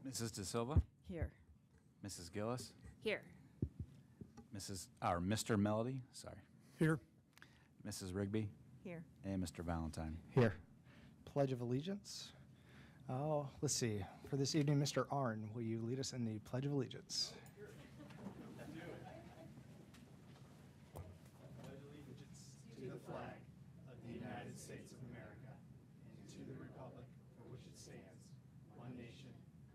Mrs. De Silva, Here. Mrs. Gillis, Here. Mr. Melody, sorry, Here. Mrs. Rigby, Here. and Mr. Valentine. Here. Pledge of Allegiance. Oh, let's see. For this evening, Mr. Arn, will you lead us in the Pledge of Allegiance? Pledge allegiance to the flag of the United States of America and to the republic for which it stands, one nation,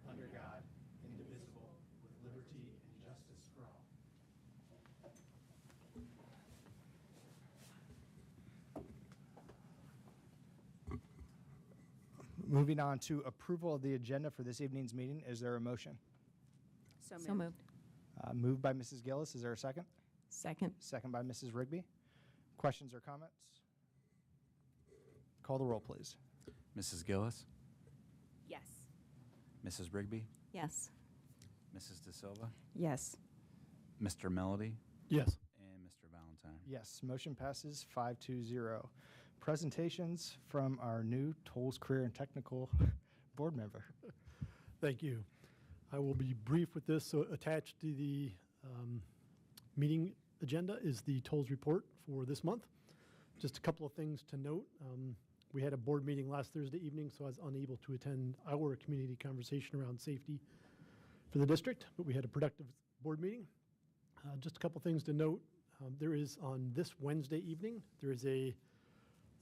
under God, indivisible, with liberty and justice for all. Moving on to approval of the agenda for this evening's meeting. Is there a motion? So moved. Moved by Mrs. Gillis. Is there a second? Second. Second by Mrs. Rigby. Questions or comments? Call the roll, please. Mrs. Gillis, Yes. Mrs. Rigby, Yes. Mrs. De Silva, Yes. Mr. Melody, Yes. and Mr. Valentine. Yes, motion passes 5-0. Presentations from our new Tolles Career and Technical board member. Thank you. I will be brief with this. So attached to the meeting agenda is the tolls report for this month. Just a couple of things to note. We had a board meeting last Thursday evening, so I was unable to attend our community conversation around safety for the district, but we had a productive board meeting. Just a couple things to note. There is on this Wednesday evening, there is a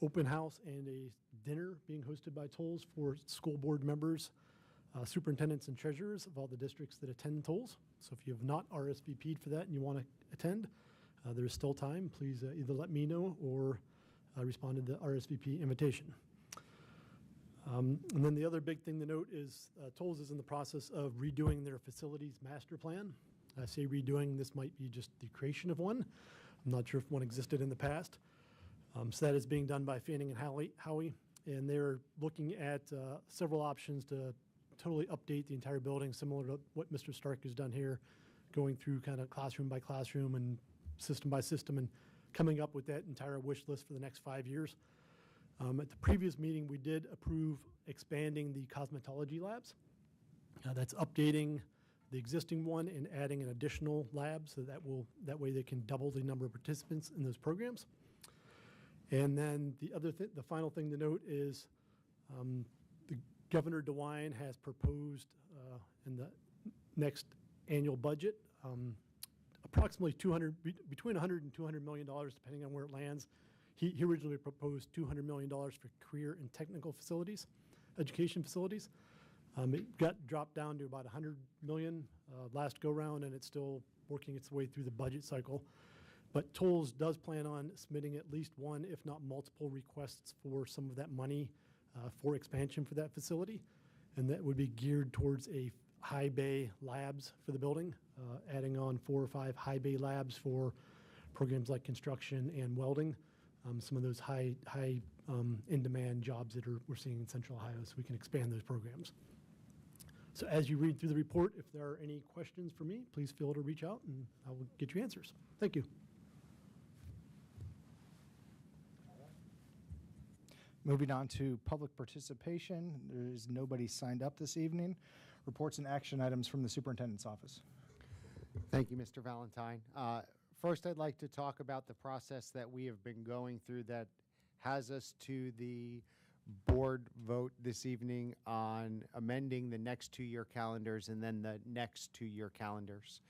open house and a dinner being hosted by Tolles for school board members, superintendents and treasurers of all the districts that attend Tolles. So if you have not RSVP'd for that and you want to attend, there is still time. Please either let me know or respond to the RSVP invitation. And then the other big thing to note is Tolles is in the process of redoing their facilities master plan. I say redoing, this might be just the creation of one. I'm not sure if one existed in the past. So that is being done by Fanning and Howie, and they're looking at several options to totally update the entire building, similar to what Mr. Stark has done here, going through kind of classroom by classroom and system by system and coming up with that entire wish list for the next 5 years. At the previous meeting, we did approve expanding the cosmetology labs. That's updating the existing one and adding an additional lab, so that way they can double the number of participants in those programs. And then the final thing to note is the Governor DeWine has proposed in the next annual budget approximately between $100 and $200 million, depending on where it lands. He originally proposed $200 million for career and technical facilities, education facilities. It got dropped down to about $100 million last go-round, and it's still working its way through the budget cycle. But Tolles does plan on submitting at least one, if not multiple, requests for some of that money for expansion for that facility. And that would be geared towards a high bay labs for the building, adding on 4 or 5 high bay labs for programs like construction and welding, some of those high in-demand jobs that we're seeing in Central Ohio, so we can expand those programs. So as you read through the report, if there are any questions for me, please feel to reach out and I will get you answers. Thank you. Moving on to public participation. There is nobody signed up this evening. Reports and action items from the superintendent's office. Thank you, Mr. Valentine. First, I'd like to talk about the process that we have been going through that has us to the board vote this evening on amending the next 2-year calendars and then the next 2-year calendars.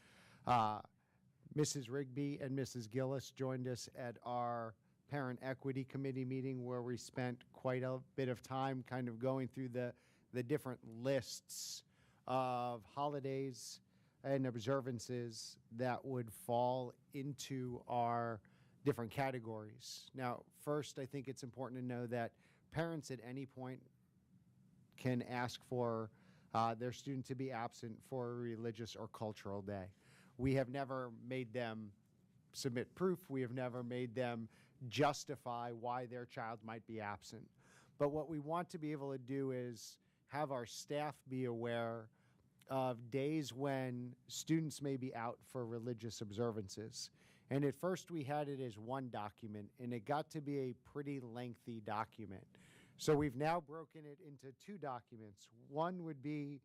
Mrs. Rigby and Mrs. Gillis joined us at our Parent Equity Committee meeting, where we spent quite a bit of time kind of going through the different lists of holidays and observances that would fall into our different categories. Now, first, I think it's important to know that parents at any point can ask for their student to be absent for a religious or cultural day. We have never made them submit proof. We have never made them justify why their child might be absent. But what we want to be able to do is have our staff be aware of days when students may be out for religious observances. And at first we had it as one document, and it got to be a pretty lengthy document. So we've now broken it into 2 documents. One would be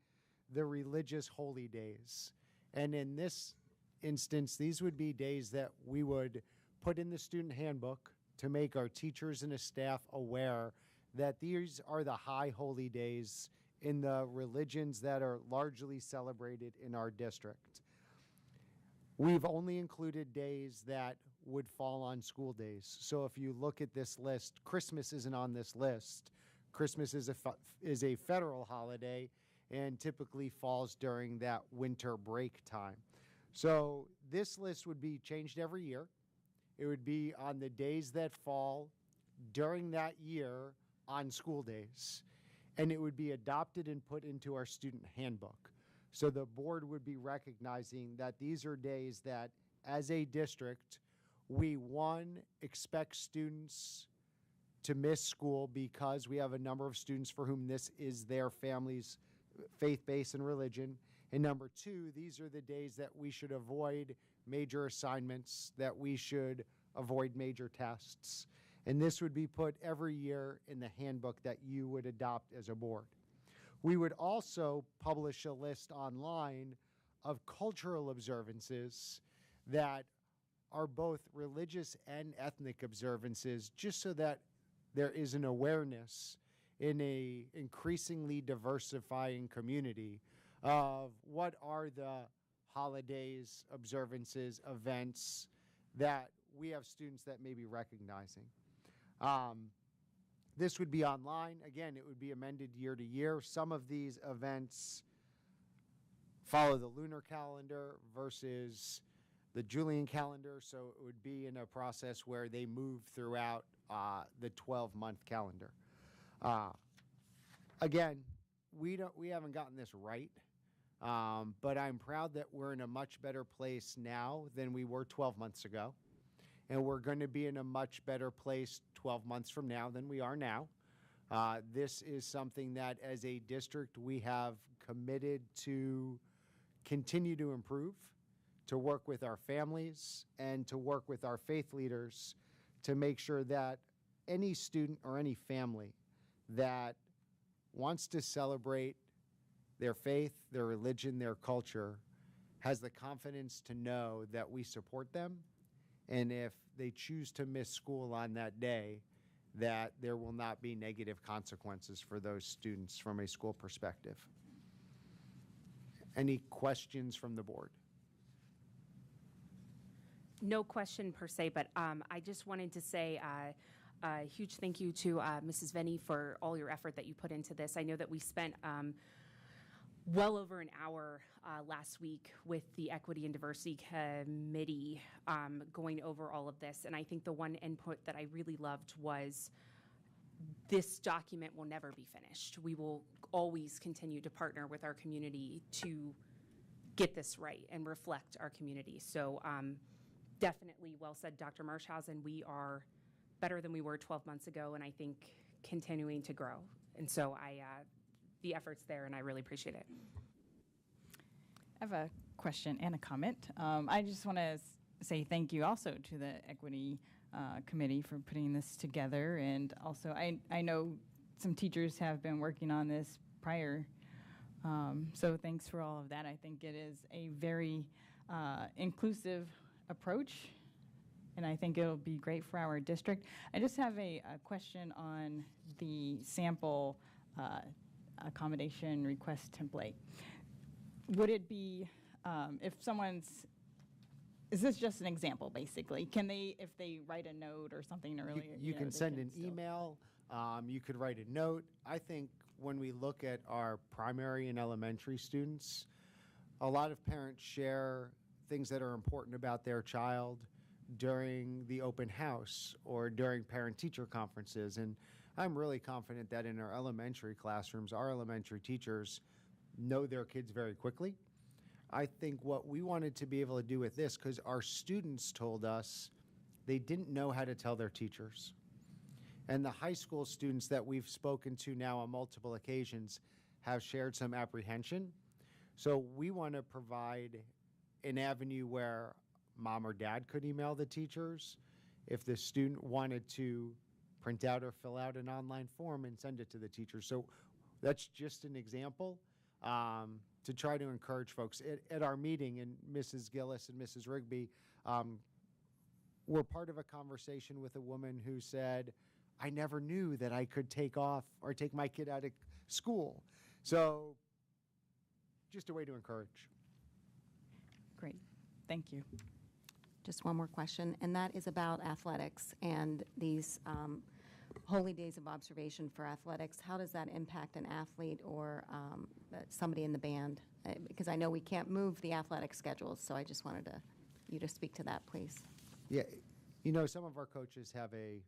the religious holy days. And in this instance, these would be days that we would put in the student handbook to make our teachers and the staff aware that these are the high holy days in the religions that are largely celebrated in our district. We've only included days that would fall on school days. So if you look at this list, Christmas isn't on this list. Christmas is a federal holiday and typically falls during that winter break time. So this list would be changed every year. It would be on the days that fall during that year on school days. And it would be adopted and put into our student handbook. So the board would be recognizing that these are days that, as a district, we, one, expect students to miss school because we have a number of students for whom this is their family's faith base and religion. And number two, these are the days that we should avoid major assignments, that we should avoid major tests. And this would be put every year in the handbook that you would adopt as a board. We would also publish a list online of cultural observances that are both religious and ethnic observances, just so that there is an awareness in a increasingly diversifying community of what are the holidays, observances, events that we have students that may be recognizing. This would be online. Again, it would be amended year to year. Some of these events follow the lunar calendar versus the Julian calendar, so it would be in a process where they move throughout the 12-month calendar. Again, we haven't gotten this right, but I'm proud that we're in a much better place now than we were 12 months ago. And we're going to be in a much better place 12 months from now than we are now. This is something that, as a district, we have committed to continue to improve, to work with our families, and to work with our faith leaders to make sure that any student or any family that wants to celebrate their faith, their religion, their culture, has the confidence to know that we support them. And if they choose to miss school on that day, that there will not be negative consequences for those students from a school perspective. Any questions from the board? No question per se, but I just wanted to say a huge thank you to Mrs. Venny for all your effort that you put into this. I know that we spent well over an hour last week with the Equity and Diversity Committee going over all of this. And I think the one input that I really loved was this document will never be finished. We will always continue to partner with our community to get this right and reflect our community. So definitely well said, Dr. Marshausen. We are better than we were 12 months ago, and I think continuing to grow. And so the effort's there, and I really appreciate it. I have a question and a comment. I just want to say thank you also to the Equity Committee for putting this together. And also, I know some teachers have been working on this prior. So thanks for all of that. I think it is a very inclusive approach, and I think it'll be great for our district. I just have a question on the sample accommodation request template. Would it be, if someone's, is this just an example, basically? Can they, if they write a note or something earlier? You can they send an still- email. You could write a note. I think when we look at our primary and elementary students, a lot of parents share things that are important about their child during the open house or during parent-teacher conferences. And I'm really confident that in our elementary classrooms, our elementary teachers know their kids very quickly. I think what we wanted to be able to do with this, because our students told us they didn't know how to tell their teachers. And the high school students that we've spoken to now on multiple occasions have shared some apprehension. So we want to provide an avenue where mom or dad could email the teachers if the student wanted to print out or fill out an online form and send it to the teacher. So that's just an example. to try to encourage folks. At our meeting, and Mrs. Gillis and Mrs. Rigby were part of a conversation with a woman who said, I never knew that I could take off or take my kid out of school. So just a way to encourage. Great. Thank you. Just one more question, and that is about athletics and these holy days of observation for athletics. How does that impact an athlete or somebody in the band? Because I know we can't move the athletic schedules, so I just wanted you to speak to that, please. Yeah, you know, some of our coaches have a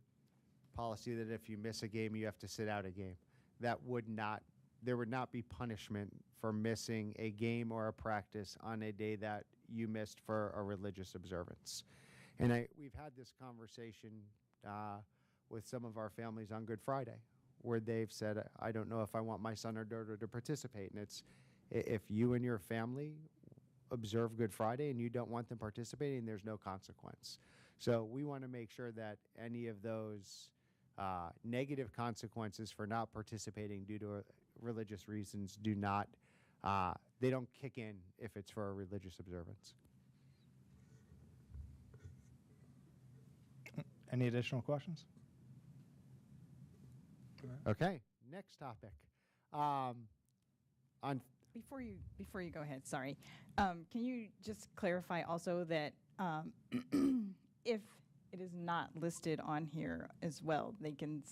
policy that if you miss a game, you have to sit out a game. There would not be punishment for missing a game or a practice on a day that you missed for a religious observance. And we've had this conversation with some of our families on Good Friday, where they've said, I don't know if I want my son or daughter to participate. And it's, if you and your family observe Good Friday and you don't want them participating, there's no consequence. So we want to make sure that any of those negative consequences for not participating due to religious reasons do not, they don't kick in if it's for a religious observance. Any additional questions? Okay, next topic. On Before you go ahead, sorry. Can you just clarify also that if it is not listed on here as well, they can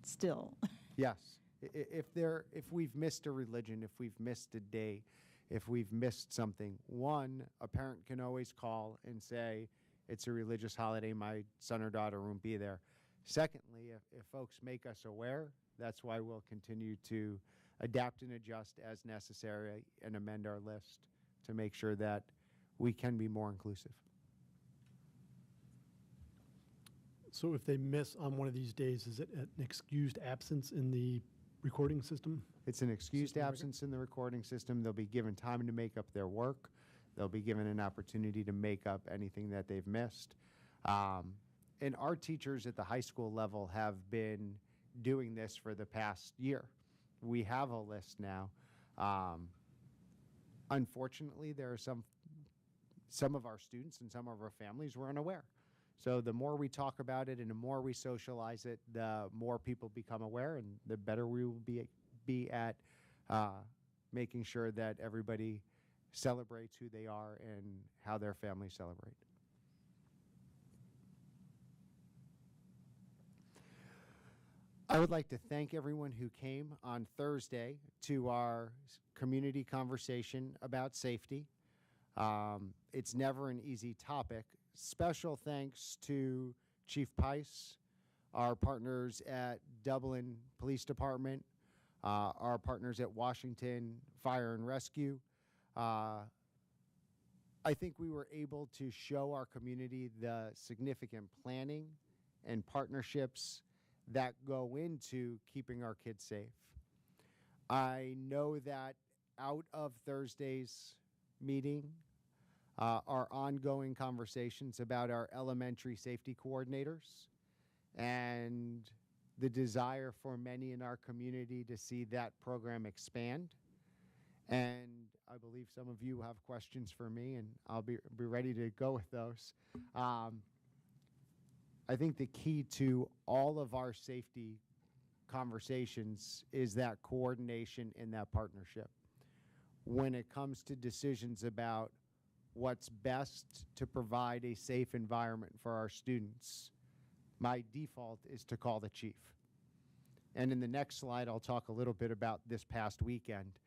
still? Yes. If we've missed a religion, if we've missed a day, if we've missed something, one, a parent can always call and say, it's a religious holiday, my son or daughter won't be there. Secondly, if folks make us aware, that's why we'll continue to adapt and adjust as necessary and amend our list to make sure that we can be more inclusive. So if they miss on one of these days, is it an excused absence in the recording system? It's an excused System record? absence in the recording system. They'll be given time to make up their work. They'll be given an opportunity to make up anything that they've missed. And our teachers at the high school level have been doing this for the past year. We have a list now. Unfortunately, there are some of our students and some of our families were unaware. So the more we talk about it and the more we socialize it, the more people become aware, and the better we will be at making sure that everybody celebrates who they are and how their families celebrate. I would like to thank everyone who came on Thursday to our community conversation about safety. It's never an easy topic. Special thanks to Chief Pice, our partners at Dublin Police Department, our partners at Washington Fire and Rescue. I think we were able to show our community the significant planning and partnerships that go into keeping our kids safe. I know that out of Thursday's meeting are ongoing conversations about our elementary safety coordinators and the desire for many in our community to see that program expand. And I believe some of you have questions for me, and I'll be ready to go with those. I think the key to all of our safety conversations is that coordination and that partnership. When it comes to decisions about what's best to provide a safe environment for our students, my default is to call the chief. And in the next slide, I'll talk a little bit about this past weekend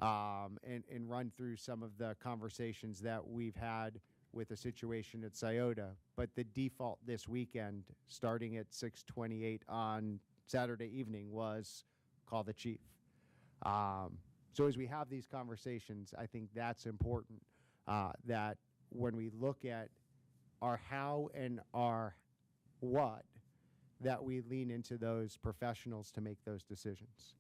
and run through some of the conversations that we've had with the situation at Scioto. But the default this weekend, starting at 6:28 on Saturday evening, was call the chief. So as we have these conversations, I think that's important, that when we look at our how and our what, that we lean into those professionals to make those decisions.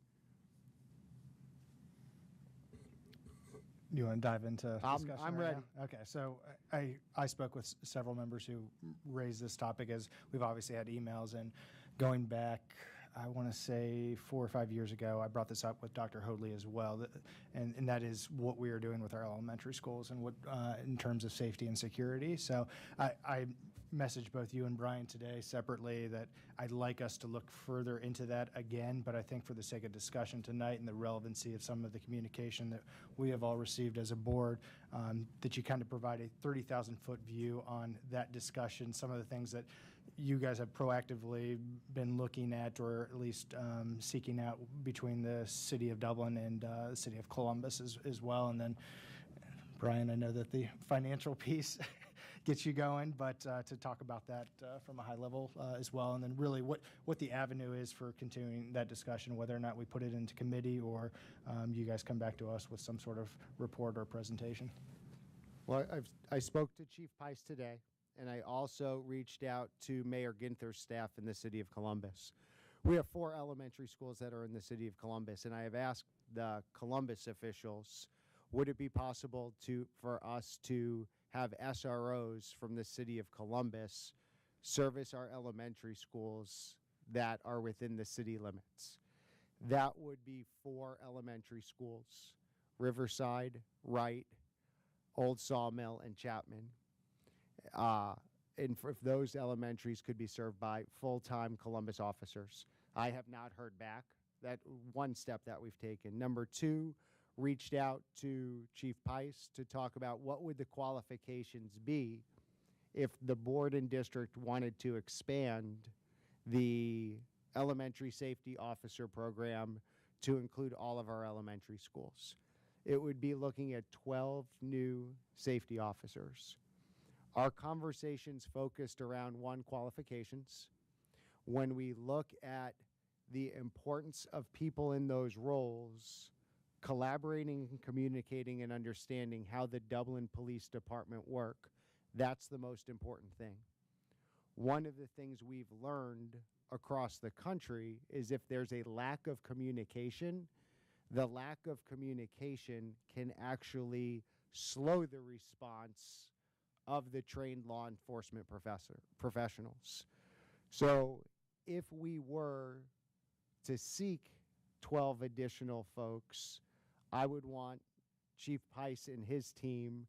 You want to dive into discussion? I'm right ready. now? Okay, so I spoke with several members who raised this topic, as we've obviously had emails, and going back I want to say 4 or 5 years ago, I brought this up with Dr. Hoadley as well, and that is what we are doing with our elementary schools and what in terms of safety and security. So I messaged both you and Brian today separately that I'd like us to look further into that again, but I think for the sake of discussion tonight and the relevancy of some of the communication that we have all received as a board, that you kind of provide a 30,000-foot view on that discussion, some of the things that you guys have proactively been looking at or at least seeking out between the City of Dublin and the City of Columbus as well. And then, Brian, I know that the financial piece gets you going, but to talk about that from a high level as well, and then really what the avenue is for continuing that discussion, whether or not we put it into committee or you guys come back to us with some sort of report or presentation. Well, I spoke to Chief Pice today, and I also reached out to Mayor Ginther's staff in the City of Columbus. We have 4 elementary schools that are in the City of Columbus, and I have asked the Columbus officials, would it be possible for us to have SROs from the City of Columbus service our elementary schools that are within the city limits? That would be 4 elementary schools: Riverside, Wright, Old Sawmill, and Chapman. And if those elementaries could be served by full-time Columbus officers. I have not heard back. That one step that we've taken. Number 2, reached out to Chief Pice to talk about what would the qualifications be if the board and district wanted to expand the elementary safety officer program to include all of our elementary schools. It would be looking at 12 new safety officers. Our conversations focused around 1, qualifications. When we look at the importance of people in those roles, collaborating and communicating and understanding how the Dublin Police Department work, that's the most important thing. One of the things we've learned across the country is if there's a lack of communication, the lack of communication can actually slow the response of the trained law enforcement professionals. So if we were to seek 12 additional folks, I would want Chief Pice and his team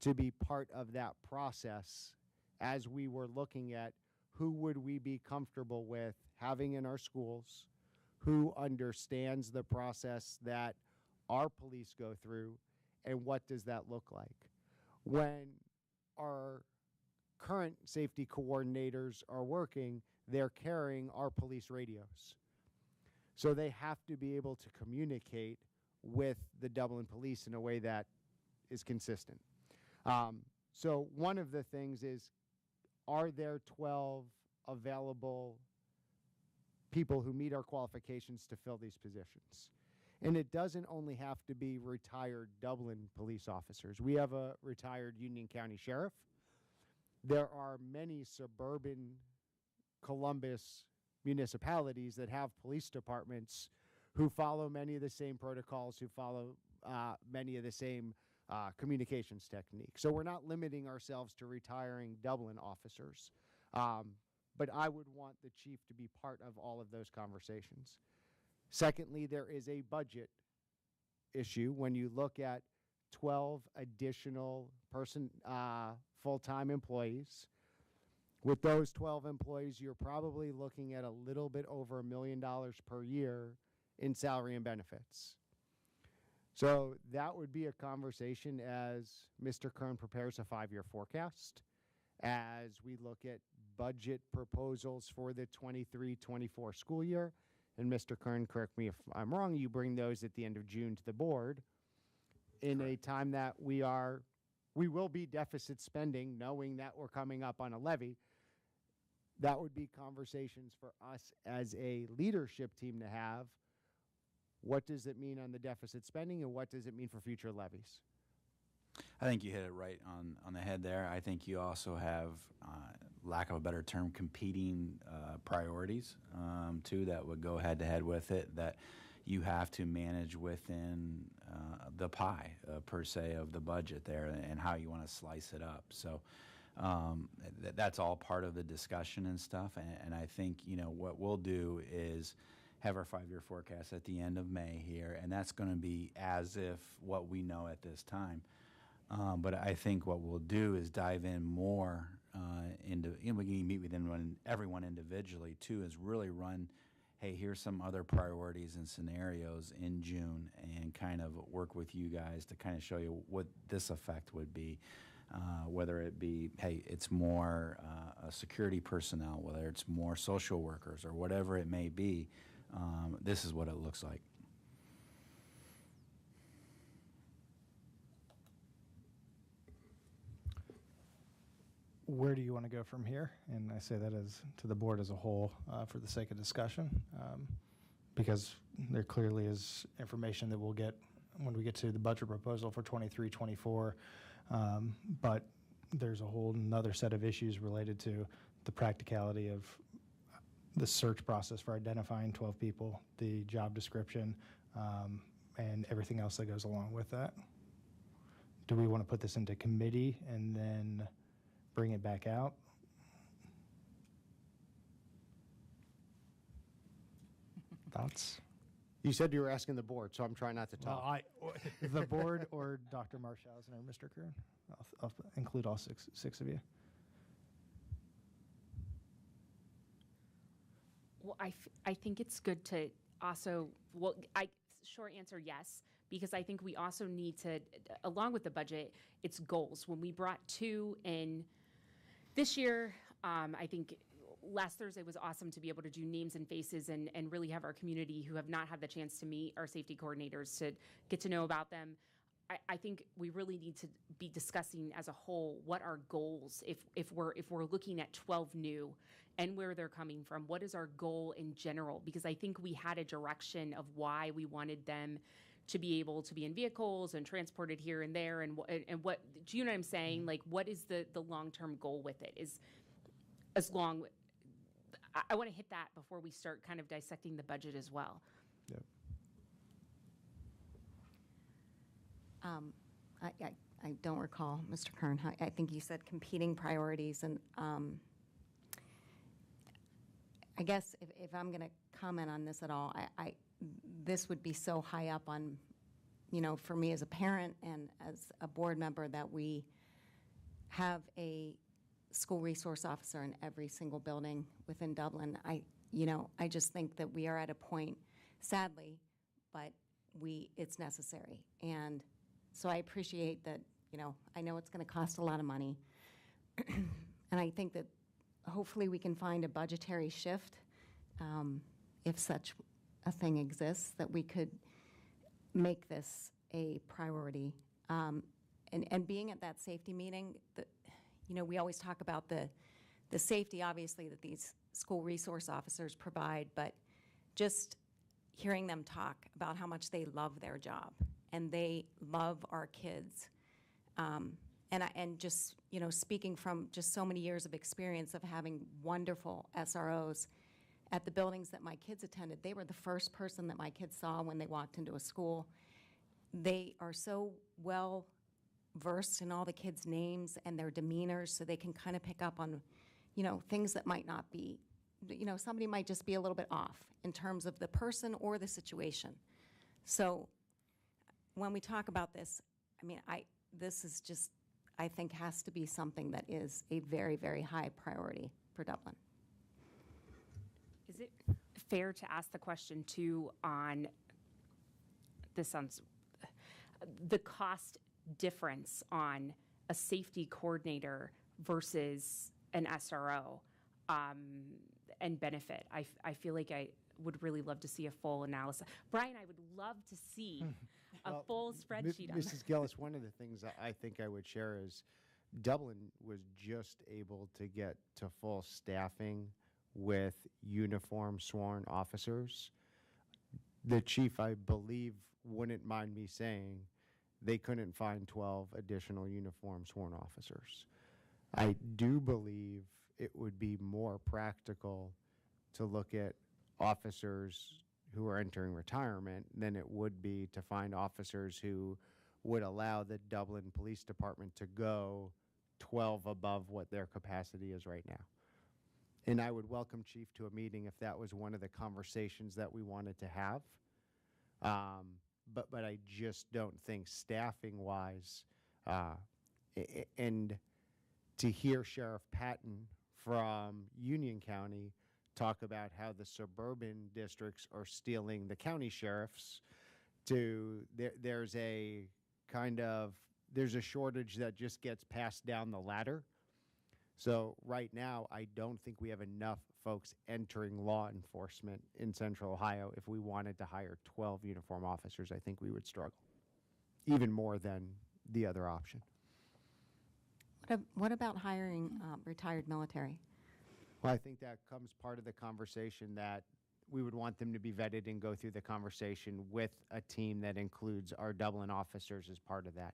to be part of that process as we were looking at who would we be comfortable with having in our schools, who understands the process that our police go through, and what does that look like. When our current safety coordinators are working, they're carrying our police radios. So they have to be able to communicate with the Dublin Police in a way that is consistent. So one of the things is, are there 12 available people who meet our qualifications to fill these positions? And it doesn't only have to be retired Dublin police officers. We have a retired Union County Sheriff. There are many suburban Columbus municipalities that have police departments who follow many of the same protocols, who follow many of the same communications techniques. So we're not limiting ourselves to retiring Dublin officers. But I would want the chief to be part of all of those conversations. Secondly, there is a budget issue. When you look at 12 additional full-time employees, with those 12 employees, you're probably looking at a little bit over $1 million per year in salary and benefits. So that would be a conversation as Mr. Kern prepares a 5-year forecast, as we look at budget proposals for the 23-24 school year. And Mr. Kern, correct me if I'm wrong, you bring those at the end of June to the board in a time that we will be deficit spending, knowing that we're coming up on a levy. That would be conversations for us as a leadership team to have. What does it mean on the deficit spending, and what does it mean for future levies? I think you hit it right on the head there. I think you also have, lack of a better term, competing priorities, too, that would go head-to-head with it, that you have to manage within the pie, per se, of the budget there and how you want to slice it up. So That's all part of the discussion and stuff. And I think, what we'll do is have our 5-year forecast at the end of May here, and that's going to be as if what we know at this time. But I think what we'll do is dive in more into, we can meet with everyone individually too, is really run, hey, here's some other priorities and scenarios in June, and kind of work with you guys to kind of show you what this effect would be. Whether it be, hey, it's more security personnel, whether it's more social workers, or whatever it may be, this is what it looks like. Where do you want to go from here? And I say that as to the board as a whole for the sake of discussion, because there clearly is information that we'll get when we get to the budget proposal for 23-24. But there's a whole another set of issues related to the practicality of the search process for identifying 12 people, the job description, and everything else that goes along with that. Do we want to put this into committee and then bring it back out? Thoughts? You said you were asking the board, so I'm trying not to Well, talk. the board or Dr. Marshausen or Mr. Kern? I'll include all six of you. Well, I think it's good to also, short answer, yes, because I think we also need to, along with the budget, it's goals. When we brought 2 in this year, I think last Thursday was awesome to be able to do names and faces and really have our community who have not had the chance to meet our safety coordinators to get to know about them. I think we really need to be discussing as a whole what our goals, if we're looking at 12 new and where they're coming from, what is our goal in general? Because I think we had a direction of why we wanted them to be able to be in vehicles and transported here and there, and what, do you know what I'm saying? Like, what is the long-term goal with it? Is as long, I want to hit that before we start kind of dissecting the budget as well. Yep. I don't recall, Mr. Kern. I think you said competing priorities, and I guess if I'm going to comment on this at all, this would be so high up on, for me as a parent and as a board member, that we have a school resource officer in every single building within Dublin. I just think that we are at a point, sadly, but it's necessary. And so I appreciate that, I know it's going to cost a lot of money. And I think that hopefully we can find a budgetary shift, if such a thing exists, that we could make this a priority. And being at that safety meeting, we always talk about the safety, obviously, that these school resource officers provide, but just hearing them talk about how much they love their job and they love our kids. And just, speaking from just so many years of experience of having wonderful SROs at the buildings that my kids attended, they were the first person that my kids saw when they walked into a school. They are so well versed in all the kids' names and their demeanors, so they can kind of pick up on, things that might not be, somebody might just be a little bit off in terms of the person or the situation. So when we talk about this, this is just, I think, has to be something that is a very, very high priority for Dublin. Is it fair to ask the question too on, this sounds, the cost difference on a safety coordinator versus an SRO and benefit? I feel like I would really love to see a full analysis. Brian, I would love to see a full spreadsheet on Mrs. Gillis, one of the things that I think I would share is Dublin was just able to get to full staffing with uniform sworn officers. The chief, I believe, wouldn't mind me saying they couldn't find 12 additional uniform sworn officers. I do believe it would be more practical to look at officers who are entering retirement than it would be to find officers who would allow the Dublin Police Department to go 12 above what their capacity is right now. And I would welcome Chief to a meeting if that was one of the conversations that we wanted to have. But I just don't think staffing-wise, and to hear Sheriff Patton from Union County talk about how the suburban districts are stealing the county sheriffs, there's a shortage that just gets passed down the ladder. So right now, I don't think we have enough folks entering law enforcement in Central Ohio. If we wanted to hire 12 uniform officers, I think we would struggle, even more than the other option. What about hiring retired military? Well, I think that comes part of the conversation, that we would want them to be vetted and go through the conversation with a team that includes our Dublin officers as part of that.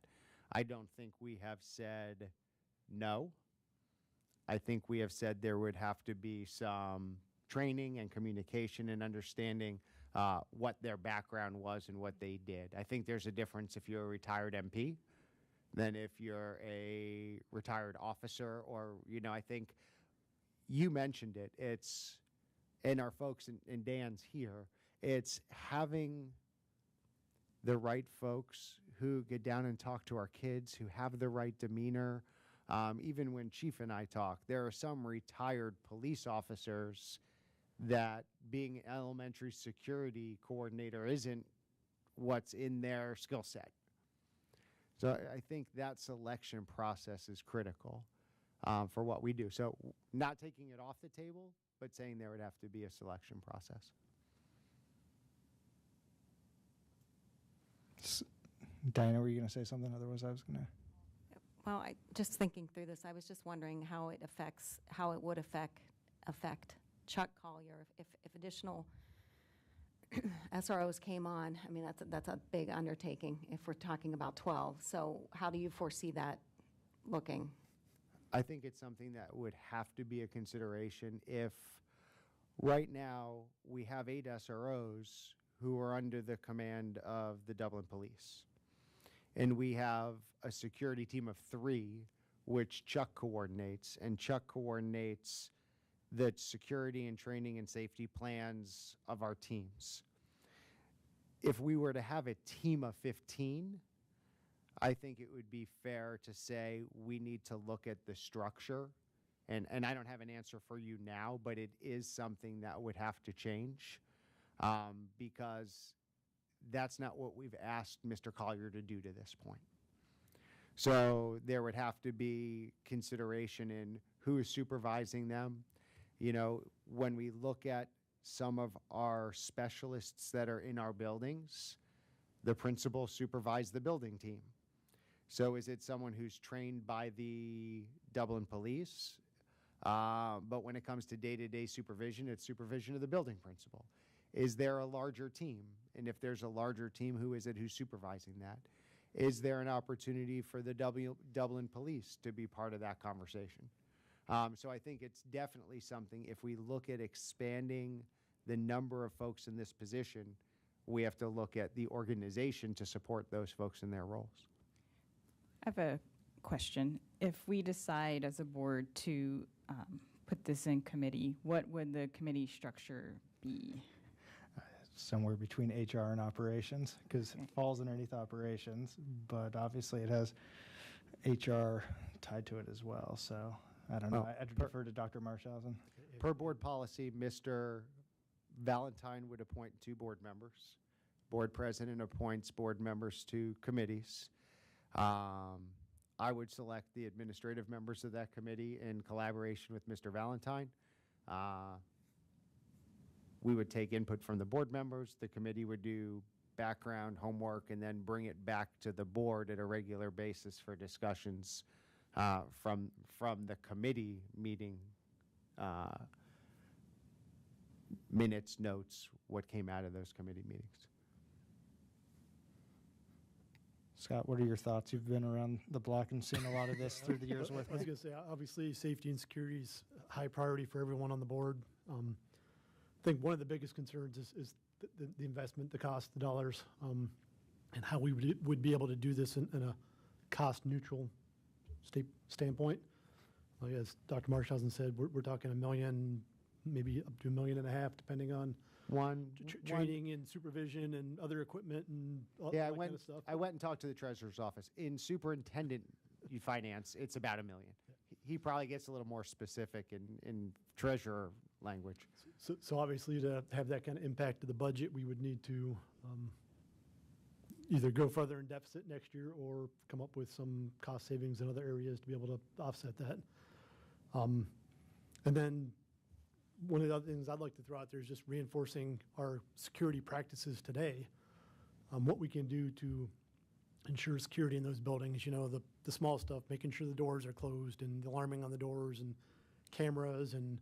I don't think we have said no. I think we have said there would have to be some training and communication and understanding what their background was and what they did. I think there's a difference if you're a retired MP than if you're a retired officer, or, I think you mentioned it. It's, and our folks, and Dan's here, it's having the right folks who get down and talk to our kids, who have the right demeanor. Even when Chief and I talk, there are some retired police officers that being an elementary security coordinator isn't what's in their skill set. So I think that selection process is critical for what we do. So not taking it off the table, but saying there would have to be a selection process. Diana, were you going to say something? Otherwise, I was going to. Well, just thinking through this, I was just wondering how it would affect Chuck Collier if additional SROs came on. I mean, that's a big undertaking if we're talking about 12. So how do you foresee that looking? I think it's something that would have to be a consideration. If right now we have 8 SROs who are under the command of the Dublin Police, and we have a security team of 3, which Chuck coordinates, and Chuck coordinates the security and training and safety plans of our teams. If we were to have a team of 15, I think it would be fair to say we need to look at the structure. And I don't have an answer for you now, but it is something that would have to change because that's not what we've asked Mr. Collier to do to this point. So there would have to be consideration in who is supervising them. When we look at some of our specialists that are in our buildings, the principal supervised the building team. So is it someone who's trained by the Dublin Police? But when it comes to day-to-day supervision, it's supervision of the building principal. Is there a larger team? And if there's a larger team, who is it who's supervising that? Is there an opportunity for the Dublin Police to be part of that conversation? So I think it's definitely something, if we look at expanding the number of folks in this position, we have to look at the organization to support those folks in their roles. I have a question. If we decide as a board to put this in committee, what would the committee structure be? Somewhere between HR and operations, because it falls underneath operations, but obviously it has HR tied to it as well. So I don't know. I'd defer to Dr. Marshausen. Per board policy, Mr. Valentine would appoint 2 board members. Board president appoints board members to committees. I would select the administrative members of that committee in collaboration with Mr. Valentine. We would take input from the board members. The committee would do background homework and then bring it back to the board at a regular basis for discussions from the committee meeting minutes, notes, what came out of those committee meetings. Scott, what are your thoughts? You've been around the block and seen a lot of this through the years with I was me. going to say, obviously, safety and security is a high priority for everyone on the board. I think one of the biggest concerns is the investment, the cost, the dollars, and how we would be able to do this in a cost-neutral state standpoint. Like as Dr. Marshausen said, we're talking $1 million, maybe up to $1.5 million, depending on training and supervision and other equipment and all Yeah, that kind of stuff. I went and talked to the treasurer's office. In superintendent finance, it's about $1 million. He probably gets a little more specific in treasurer language. So obviously, to have that kind of impact to the budget, we would need to either go further in deficit next year or come up with some cost savings in other areas to be able to offset that. And then one of the other things I'd like to throw out there is just reinforcing our security practices today. What we can do to ensure security in those buildings, you know, the small stuff, making sure the doors are closed and the alarming on the doors and cameras, and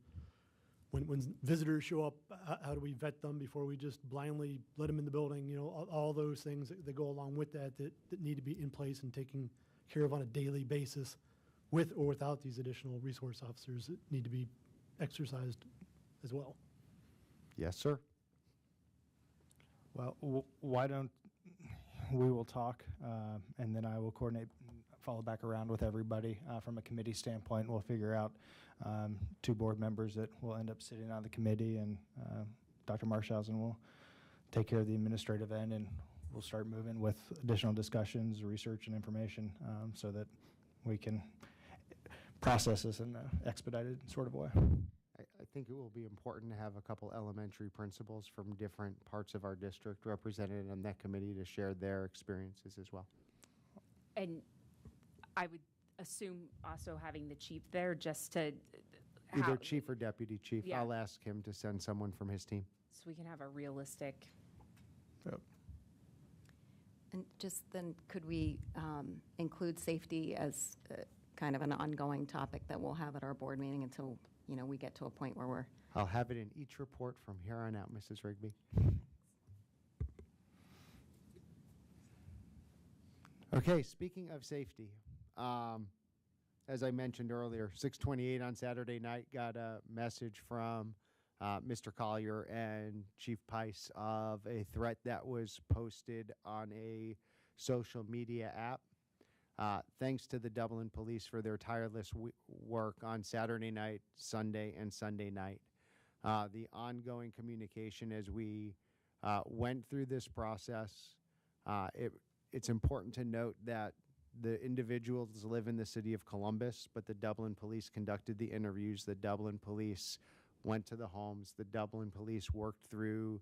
when visitors show up, how do we vet them before we just blindly let them in the building? You know, all those things that go along with that need to be in place and taken care of on a daily basis, with or without these additional resource officers that need to be exercised as well. Yes, sir. Well, why don't we will talk, and then I will coordinate, follow back around with everybody from a committee standpoint. We'll figure out 2 board members that will end up sitting on the committee, and Dr. Marshausen will take care of the administrative end, and we'll start moving with additional discussions, research, and information so that we can process this in an expedited sort of way. I think it will be important to have a couple elementary principals from different parts of our district represented on that committee to share their experiences as well. And I would assume also having the chief there just to. Either chief or deputy chief. Yeah. I'll ask him to send someone from his team. So we can have a realistic. Yep. And just then, could we include safety as kind of an ongoing topic that we'll have at our board meeting until, you know, we get to a point where we're. I'll have it in each report from here on out, Mrs. Rigby. Okay, speaking of safety, as I mentioned earlier, 6:28 on Saturday night, got a message from Mr. Collier and Chief Pice of a threat that was posted on a social media app. Thanks to the Dublin Police for their tireless work on Saturday night, Sunday, and Sunday night. The ongoing communication as we went through this process, it's important to note that the individuals live in the city of Columbus, but the Dublin Police conducted the interviews. The Dublin Police went to the homes. The Dublin Police worked through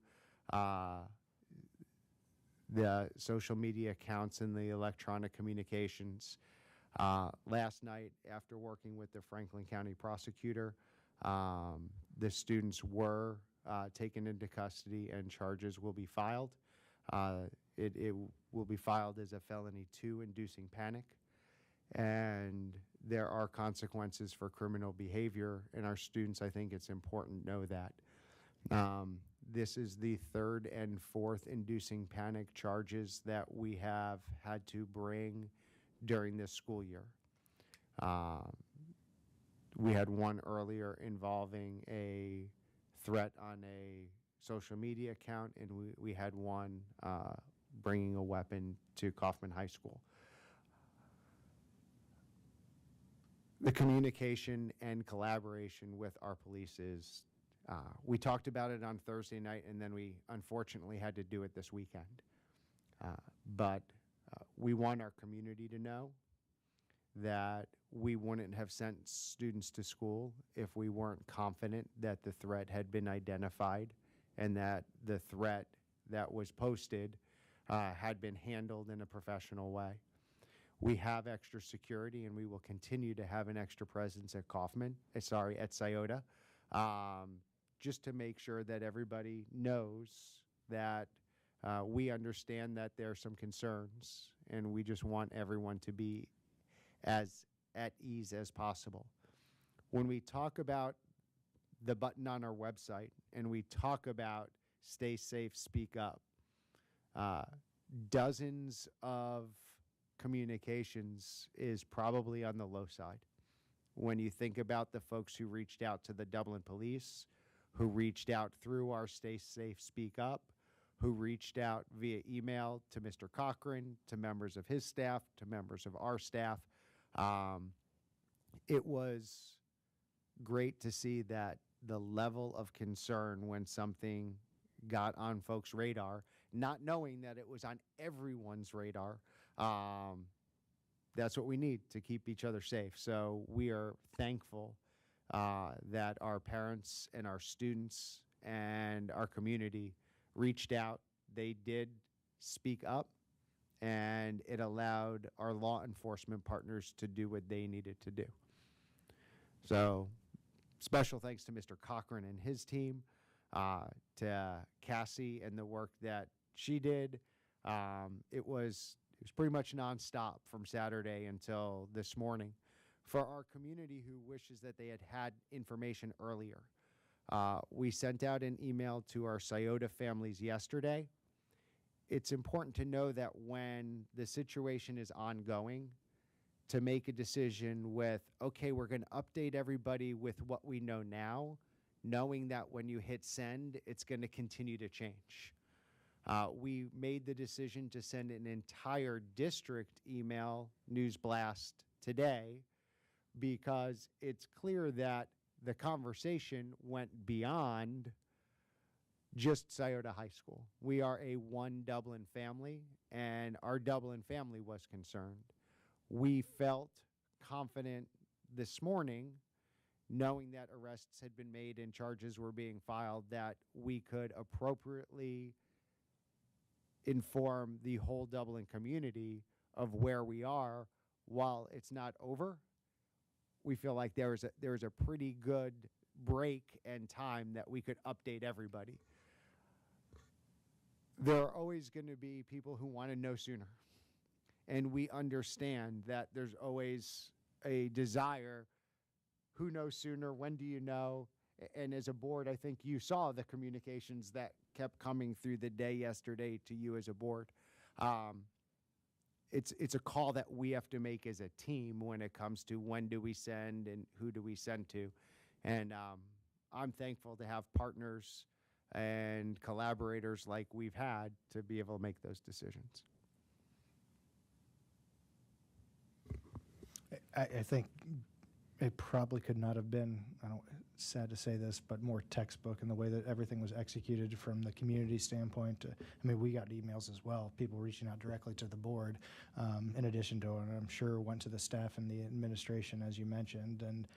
the social media accounts and the electronic communications. Last night, after working with the Franklin County prosecutor, the students were taken into custody and charges will be filed. It will be filed as a felony 2, inducing panic. And there are consequences for criminal behavior, and our students, I think it's important to know that. This is the 3rd and 4th inducing panic charges that we have had to bring during this school year. We had one earlier involving a threat on a social media account, and we had one bringing a weapon to Kaufman High School. The communication and collaboration with our police is, we talked about it on Thursday night, and then we unfortunately had to do it this weekend. But we want our community to know that we wouldn't have sent students to school if we weren't confident that the threat had been identified and that the threat that was posted had been handled in a professional way. We have extra security, and we will continue to have an extra presence at at Scioto, just to make sure that everybody knows that we understand that there are some concerns, and we just want everyone to be as at ease as possible. When we talk about the button on our website and we talk about stay safe, speak up, dozens of communications is probably on the low side. When you think about the folks who reached out to the Dublin Police, who reached out through our Stay Safe, Speak Up, who reached out via email to Mr. Cochran, to members of his staff, to members of our staff, It was great to see that the level of concern when something got on folks' radar, not knowing that it was on everyone's radar. That's what we need to keep each other safe. So we are thankful that our parents and our students and our community reached out. They did speak up, and it allowed our law enforcement partners to do what they needed to do. So special thanks to Mr. Cochran and his team, to Cassie and the work that she did. It was pretty much nonstop from Saturday until this morning. For our community who wishes that they had had information earlier, we sent out an email to our Scioto families yesterday. It's important to know that when the situation is ongoing, to make a decision with, okay, we're going to update everybody with what we know now, knowing that when you hit send, it's going to continue to change. We made the decision to send an entire district email news blast today because it's clear that the conversation went beyond just Scioto High School. We are a one Dublin family, and our Dublin family was concerned. We felt confident this morning, knowing that arrests had been made and charges were being filed, that we could appropriately inform the whole Dublin community of where we are. While it's not over, we feel like there is a pretty good break and time that we could update everybody. There are always going to be people who want to know sooner. And we understand that there's always a desire, who knows sooner, when do you know? And as a board, I think you saw the communications that kept coming through the day yesterday to you as a board. It's a call that we have to make as a team when it comes to when do we send and who do we send to. And I'm thankful to have partners and collaborators like we've had to be able to make those decisions. I think it probably could not have been, sad to say this, but more textbook in the way that everything was executed from the community standpoint. I mean, we got emails as well, people reaching out directly to the board, in addition to, and I'm sure went to the staff and the administration, as you mentioned. And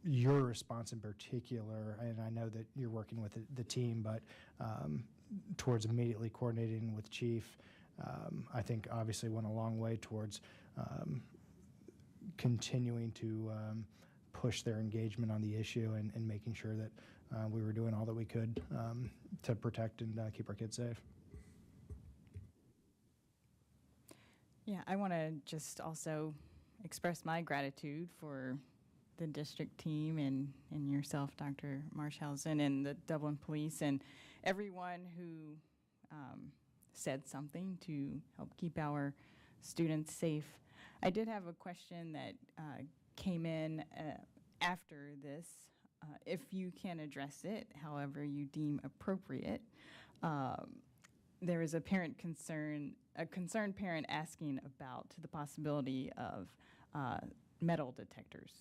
your response in particular, and I know that you're working with the team, but towards immediately coordinating with Chief, I think obviously went a long way towards continuing to push their engagement on the issue and making sure that we were doing all that we could to protect and keep our kids safe. Yeah, I want to just also express my gratitude for the district team and yourself, Dr. Marshausen, and the Dublin Police, and everyone who said something to help keep our students safe. I did have a question that came in after this. If you can address it, however you deem appropriate. There is a concerned parent asking about the possibility of metal detectors.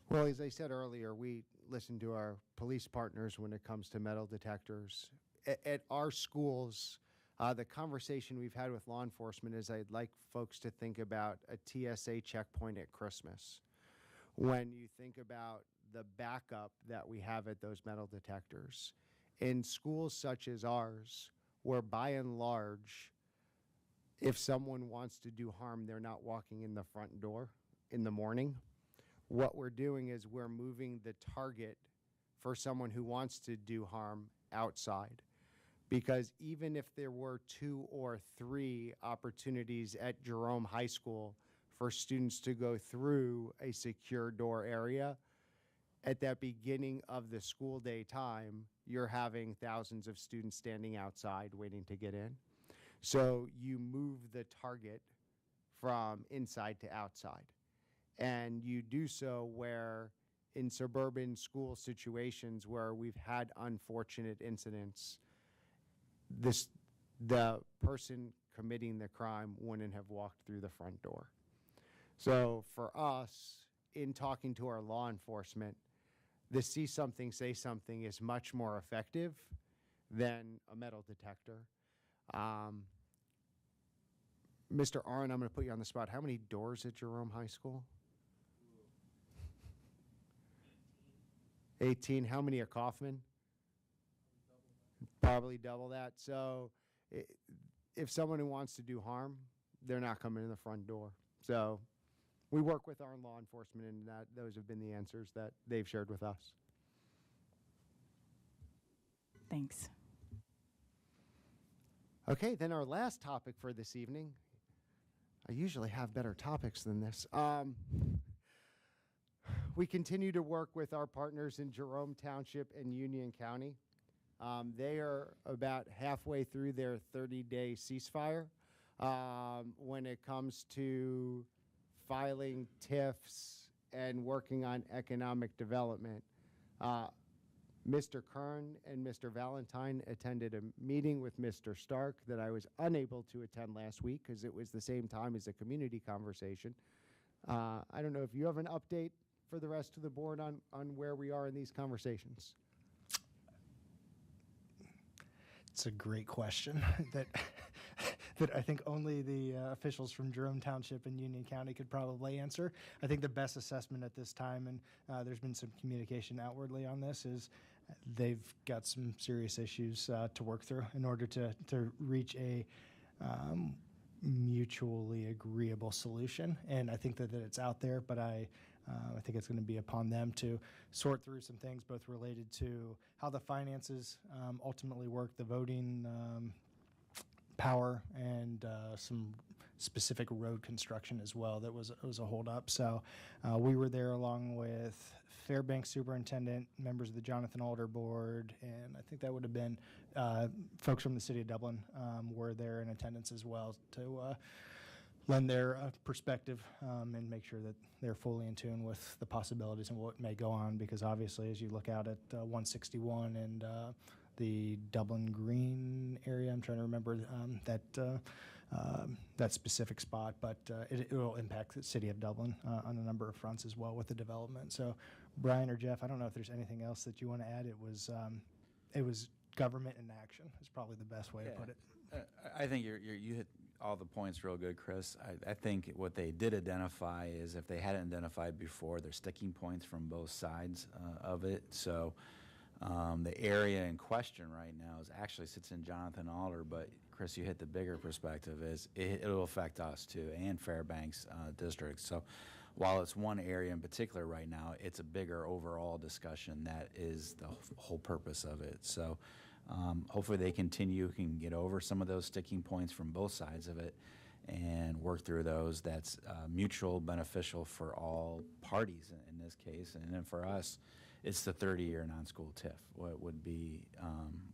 Well, as I said earlier, we listen to our police partners when it comes to metal detectors. At our schools, the conversation we've had with law enforcement is I'd like folks to think about a TSA checkpoint at Christmas. When you think about the backup that we have at those metal detectors, in schools such as ours, where by and large, if someone wants to do harm, they're not walking in the front door in the morning. What we're doing is we're moving the target for someone who wants to do harm outside. Because even if there were 2 or 3 opportunities at Jerome High School for students to go through a secure door area, at that beginning of the school day time, you're having thousands of students standing outside waiting to get in. So you move the target from inside to outside. And you do so where in suburban school situations where we've had unfortunate incidents, the person committing the crime wouldn't have walked through the front door. So for us, in talking to our law enforcement, the see something, say something is much more effective than a metal detector. Mr. Arn, I'm going to put you on the spot. How many doors at Jerome High School? 18. How many at Kaufman? Probably double that. So if someone who wants to do harm, they're not coming in the front door. So we work with our law enforcement, and those have been the answers that they've shared with us. Thanks. Okay, then our last topic for this evening. I usually have better topics than this. We continue to work with our partners in Jerome Township and Union County. They are about halfway through their 30-day ceasefire when it comes to filing TIFs and working on economic development. Mr. Kern and Mr. Valentine attended a meeting with Mr. Stark that I was unable to attend last week because it was the same time as a community conversation. I don't know if you have an update for the rest of the board on where we are in these conversations. It's a great question that I think only the officials from Jerome Township and Union County could probably answer. I think the best assessment at this time, and there's been some communication outwardly on this, is they've got some serious issues to work through in order to reach a mutually agreeable solution. And I think that it's out there, but I think it's going to be upon them to sort through some things, both related to how the finances ultimately work, the voting power, and some specific road construction as well. That was a holdup. So we were there along with Fairbanks Superintendent, members of the Jonathan Alder Board, and I think that would have been folks from the City of Dublin were there in attendance as well to lend their perspective and make sure that they're fully in tune with the possibilities and what may go on, because obviously as you look out at 161 and the Dublin Green area, I'm trying to remember that specific spot, but it will impact the City of Dublin on a number of fronts as well with the development. So Brian or Jeff, I don't know if there's anything else that you want to add. It was government in action is probably the best way to put it. I think you hit all the points real good, Chris. I think what they did identify is, if they hadn't identified before, there's sticking points from both sides of it. So the area in question right now actually sits in Jonathan Alder, but Chris, you hit the bigger perspective, is it'll affect us too, and Fairbanks districts. So while it's one area in particular right now, it's a bigger overall discussion. That is the whole purpose of it. So hopefully they can get over some of those sticking points from both sides of it and work through those. That's mutual beneficial for all parties in this case. And then for us, it's the 30-year non-school TIF. What would be,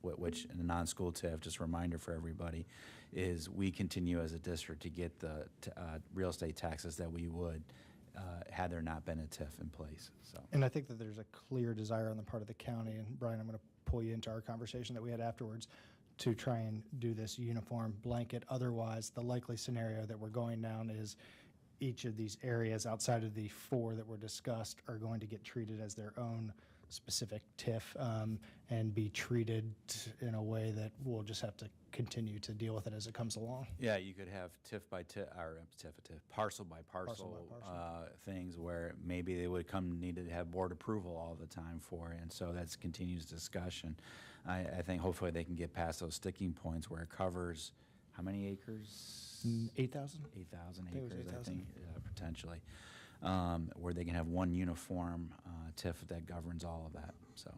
which in a non-school TIF, just a reminder for everybody, is we continue as a district to get the real estate taxes that we would had there not been a TIF in place. So. And I think that there's a clear desire on the part of the county, and Brian, I'm going to pull you into our conversation that we had afterwards, to try and do this uniform blanket. Otherwise, the likely scenario that we're going down is each of these areas outside of the 4 that were discussed are going to get treated as their own specific TIF and be treated in a way that we'll just have to continue to deal with it as it comes along. Yeah, you could have TIF by TIF, or parcel by parcel things where maybe they would need to have board approval all the time for it, and so that's continues discussion. I think hopefully they can get past those sticking points where it covers how many acres? 8,000? 8,000 I think it was acres, 8,000. I think, potentially, where they can have one uniform TIF that governs all of that. So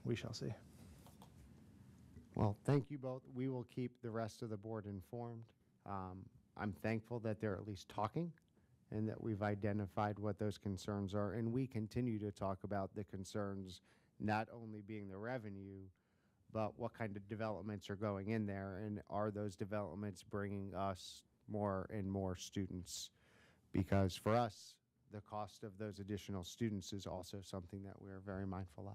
We shall see. Well, thank you both. We will keep the rest of the board informed. I'm thankful that they're at least talking and that we've identified what those concerns are. And we continue to talk about the concerns, not only being the revenue, but what kind of developments are going in there, and are those developments bringing us more and more students? Because for us, the cost of those additional students is also something that we're very mindful of.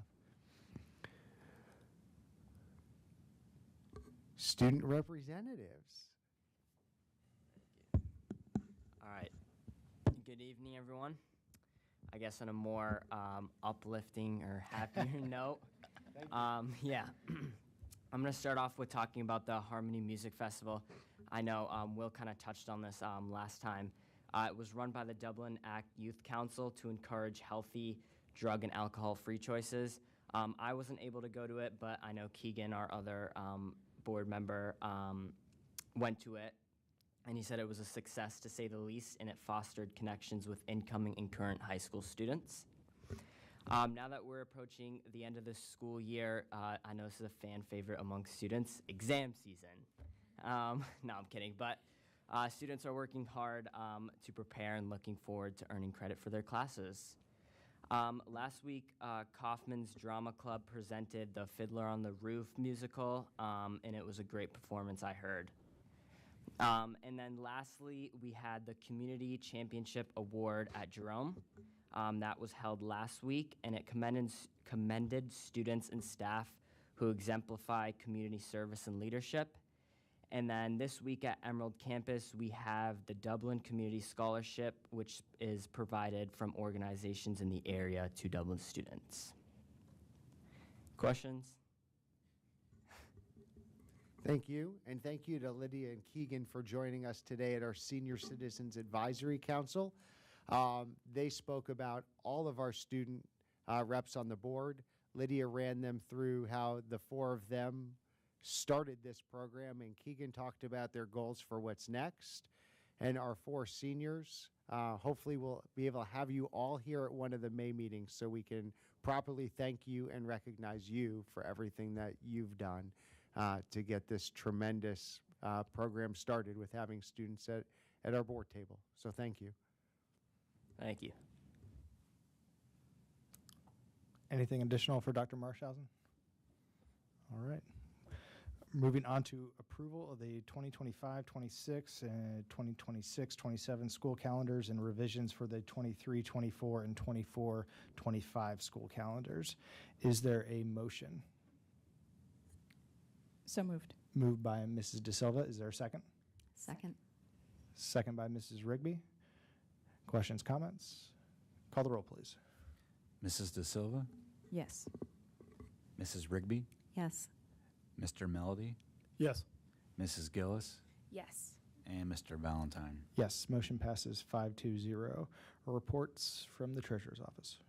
student representatives. All right. Good evening, everyone. I guess on a more uplifting or happier note, yeah, I'm going to start off with talking about the Harmony Music Festival. I know Will kind of touched on this last time. It was run by the Dublin Act Youth Council to encourage healthy drug and alcohol-free choices. I wasn't able to go to it, but I know Keegan, our other board member, went to it. And he said it was a success, to say the least, and it fostered connections with incoming and current high school students. Now that we're approaching the end of the school year, I know this is a fan favorite among students, exam season. No, I'm kidding, but students are working hard to prepare and looking forward to earning credit for their classes. Last week, Kaufman's Drama Club presented the Fiddler on the Roof musical, and it was a great performance, I heard. And then lastly, we had the Community Championship Award at Jerome. That was held last week, and it commended students and staff who exemplify community service and leadership. And then this week at Emerald Campus, we have the Dublin Community Scholarship, which is provided from organizations in the area to Dublin students. Questions? Thank you, and thank you to Lydia and Keegan for joining us today at our Senior Citizens Advisory Council. They spoke about all of our student reps on the board. Lydia ran them through how the four of them started this program, and Keegan talked about their goals for what's next. And our four seniors, hopefully we'll be able to have you all here at one of the May meetings so we can properly thank you and recognize you for everything that you've done to get this tremendous program started with having students at our board table. So thank you. Thank you. Anything additional for Dr. Marshausen? All right. Moving on to approval of the 2025-26 and 2026-27 school calendars and revisions for the 23-24 and 24-25 school calendars. Is there a motion? So moved. Moved by Mrs. De Silva. Is there a second? Second. Second by Mrs. Rigby. Questions, comments? Call the roll, please. Mrs. De Silva, Yes. Mrs. Rigby, Yes. Mr. Melody, Yes. Mrs. Gillis, Yes. and Mr. Valentine. Yes, motion passes 5-0. Reports from the Treasurer's Office.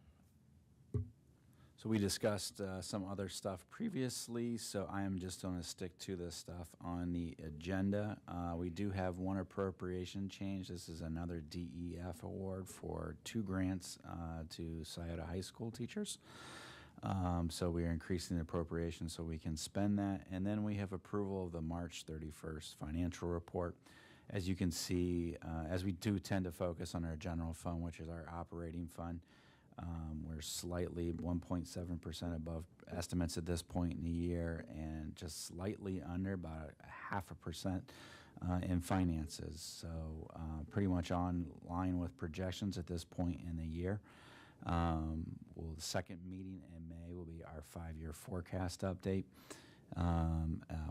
So we discussed some other stuff previously, so I am just going to stick to the stuff on the agenda. We do have one appropriation change. This is another DEF award for 2 grants to Scioto High School teachers. So we are increasing the appropriation so we can spend that. And then we have approval of the March 31st financial report. As you can see, as we do tend to focus on our general fund, which is our operating fund, we're slightly 1.7% above estimates at this point in the year, and just slightly under, about 0.5% in finances. So pretty much on line with projections at this point in the year. The second meeting in May will be our 5-year forecast update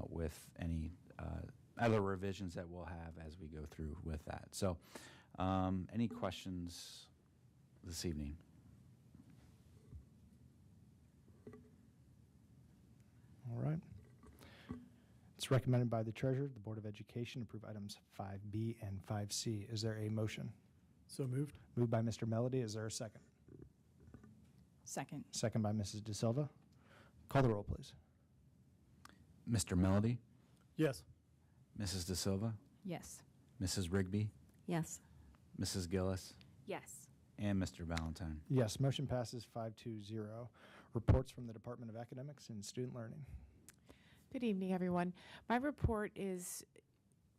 with any other revisions that we'll have as we go through with that. So any questions this evening? All right. It's recommended by the Treasurer, the Board of Education, approve items 5B and 5C. Is there a motion? So moved. Moved by Mr. Melody. Is there a second? Second. Second by Mrs. De Silva. Call the roll, please. Mr. Melody, Yes. Mrs. De Silva, Yes. Mrs. Rigby, Yes. Mrs. Gillis, Yes. and Mr. Valentine. Yes, motion passes 5-0. Reports from the Department of Academics and Student Learning. Good evening, everyone. My report is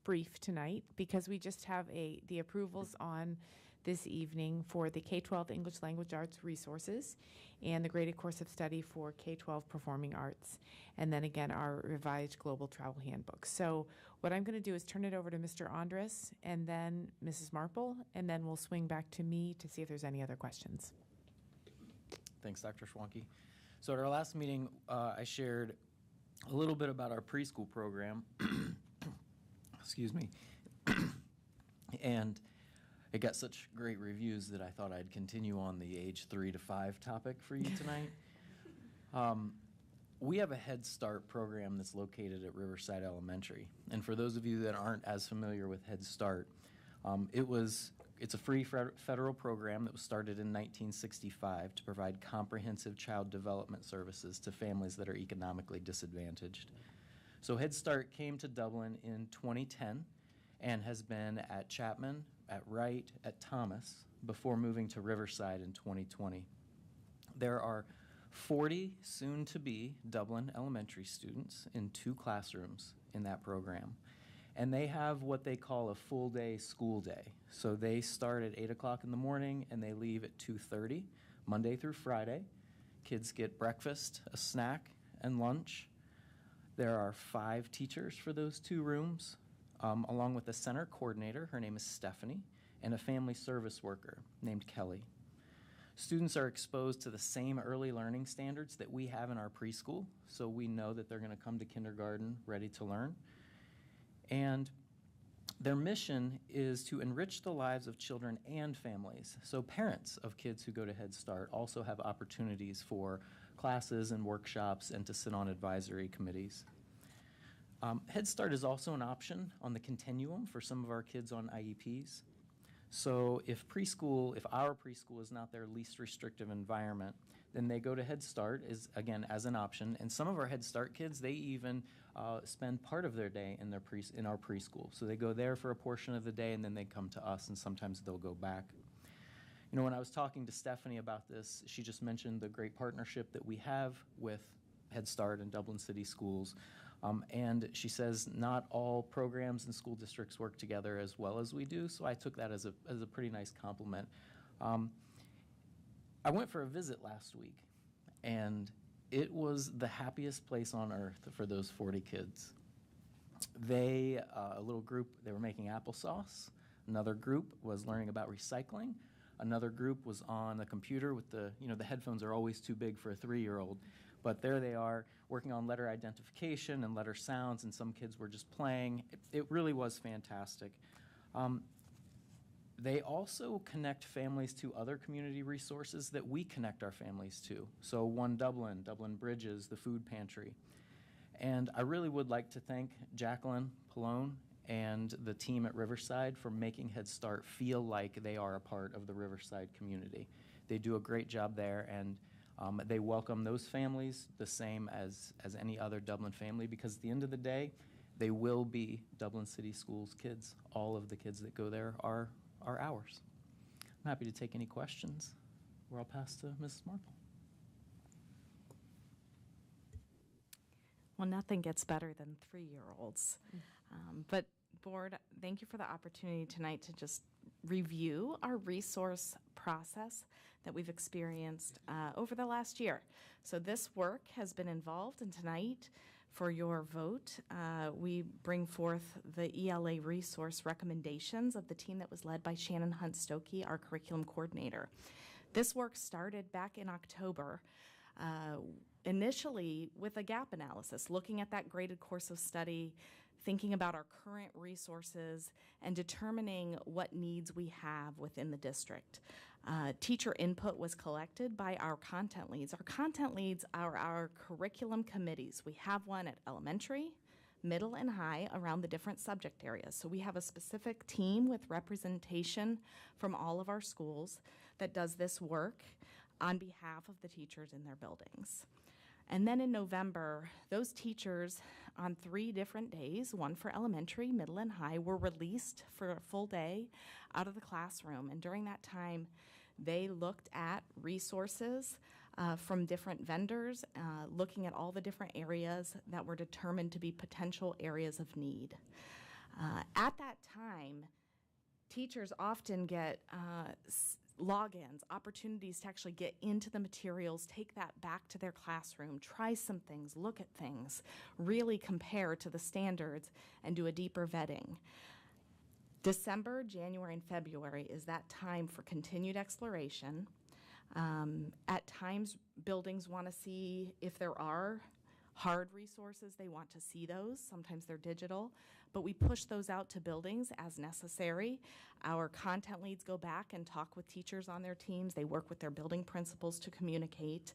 brief tonight because we just have the approvals on this evening for the K-12 English Language Arts resources and the graded course of study for K-12 Performing Arts, and then again our revised Global Travel Handbook. So what I'm going to do is turn it over to Mr. Andres and then Mrs. Marple, and then we'll swing back to me to see if there's any other questions. Thanks, Dr. Schwanke. So at our last meeting, I shared A little bit about our preschool program. Excuse me. And it got such great reviews that I thought I'd continue on the age 3 to 5 topic for you tonight. We have a Head Start program that's located at Riverside Elementary. And for those of you that aren't as familiar with Head Start, it's a free federal program that was started in 1965 to provide comprehensive child development services to families that are economically disadvantaged. So Head Start came to Dublin in 2010 and has been at Chapman, at Wright, at Thomas, before moving to Riverside in 2020. There are 40 soon-to-be Dublin elementary students in 2 classrooms in that program. And they have what they call a full-day school day. So they start at 8 o'clock in the morning and they leave at 2:30, Monday through Friday. Kids get breakfast, a snack, and lunch. There are 5 teachers for those 2 rooms, along with a center coordinator, her name is Stephanie, and a family service worker named Kelly. Students are exposed to the same early learning standards that we have in our preschool, so we know that they're going to come to kindergarten ready to learn. And their mission is to enrich the lives of children and families. So parents of kids who go to Head Start also have opportunities for classes and workshops and to sit on advisory committees. Head Start is also an option on the continuum for some of our kids on IEPs. So if our preschool is not their least restrictive environment, then they go to Head Start as an option. And some of our Head Start kids, they even spend part of their day in our preschool. So they go there for a portion of the day and then they come to us, and sometimes they'll go back. You know, when I was talking to Stephanie about this, she just mentioned the great partnership that we have with Head Start and Dublin City Schools. And she says not all programs and school districts work together as well as we do, so I took that as a pretty nice compliment. I went for a visit last week, and it was the happiest place on earth for those 40 kids. A little group, they were making applesauce. Another group was learning about recycling. Another group was on the computer with the headphones are always too big for a 3-year-old. But there they are working on letter identification and letter sounds, and some kids were just playing. It really was fantastic. They also connect families to other community resources that we connect our families to. So One Dublin, Dublin Bridges, the food pantry. And I really would like to thank Jacqueline Pallone and the team at Riverside for making Head Start feel like they are a part of the Riverside community. They do a great job there, and they welcome those families the same as any other Dublin family, because at the end of the day, they will be Dublin City Schools kids. All of the kids that go there are ours. I'm happy to take any questions, or I'll pass to Mrs. Marple. Well, nothing gets better than 3-year-olds. But board, thank you for the opportunity tonight to just review our resource process that we've experienced over the last year. So this work has been involved, and tonight for your vote, we bring forth the ELA resource recommendations of the team that was led by Shannon Hunt-Stokey, our curriculum coordinator. This work started back in October, initially with a gap analysis, looking at that graded course of study, thinking about our current resources, and determining what needs we have within the district. Teacher input was collected by our content leads. Our content leads are our curriculum committees. We have one at elementary, middle, and high around the different subject areas. So we have a specific team with representation from all of our schools that does this work on behalf of the teachers in their buildings. And then in November, those teachers on 3 different days, one for elementary, middle, and high, were released for a full day out of the classroom. And during that time, they looked at resources from different vendors, looking at all the different areas that were determined to be potential areas of need. At that time, teachers often get logins, opportunities to actually get into the materials, take that back to their classroom, try some things, look at things, really compare to the standards, and do a deeper vetting. December, January, and February is that time for continued exploration. At times, buildings want to see if there are hard resources, they want to see those. Sometimes they're digital, but we push those out to buildings as necessary. Our content leads go back and talk with teachers on their teams. They work with their building principals to communicate.